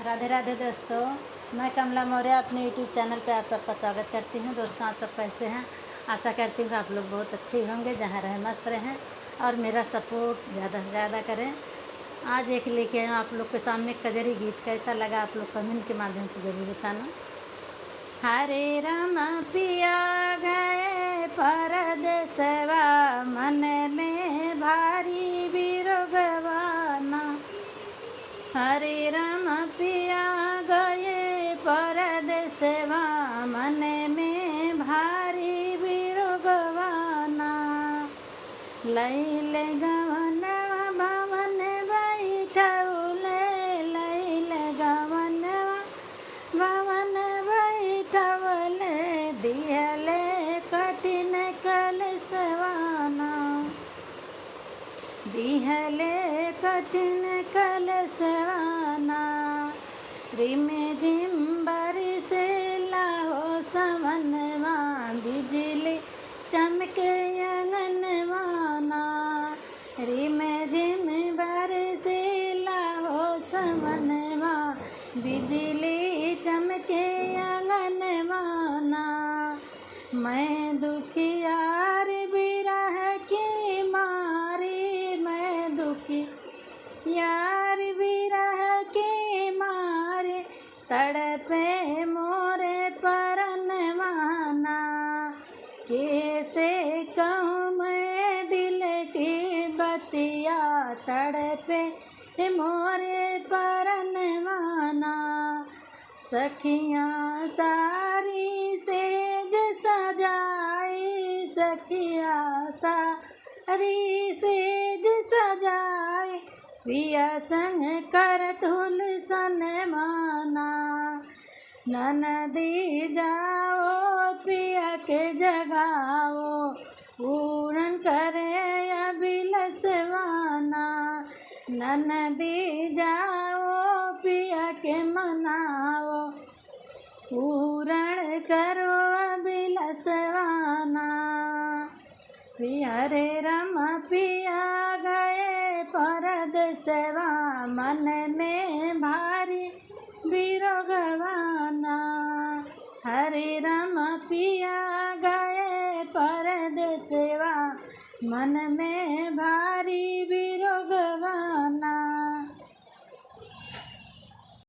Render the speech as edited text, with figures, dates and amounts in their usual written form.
राधे राधे दोस्तों, मैं कमला मौर्य अपने यूट्यूब चैनल पे आप सबका स्वागत करती हूँ। दोस्तों, आप सब कैसे हैं? आशा करती हूँ कि आप लोग बहुत अच्छे ही होंगे, जहाँ रहें मस्त रहें और मेरा सपोर्ट ज़्यादा से ज़्यादा करें। आज एक लेके आए आप लोग के सामने कजरी गीत। कैसा लगा आप लोग कमेंट के माध्यम से ज़रूर बताना। हरे राम पिया गए परदेसवा, मन में भारी बिरगवाना। हरे राम पिया गए परदेसवा, मन में भारी बिरगवाना। लैले गवनवा भवन बैठौले, लैले गवनवा भवन बैठौले, दिहले कठिन कलसवाना। दिहले कठिन कलसवाना। रिमे झिम बरसेला हो सवनवा, बिजली चमके अंगनवाना। रिमे झिम बरसेला हो सवनवा, बिजली चमके अंगनवाना। मैं दुखियार बिरह की मारी, मैं दुखी यार बिरह के मारे, तड़पे मोरे परनवाना। कैसे कहूँ मैं दिल की बतिया, तड़पे मोरे परनवाना। सखियाँ सारी सेज सजाई, सखियाँ सारी सेज सजाई, पिया संग करत हुलसनवाना। ननदी जाओ पिया के जगाओ, पूरन करे अभिलसवाना। ननदी जाओ पिया के मनाओ, पूरण करो अभिलसवाना। हरे राम पिया गए परदेसवा, मन में भारी बिरगवाना। हरे राम पिया गए परदेसवा, मन में भारी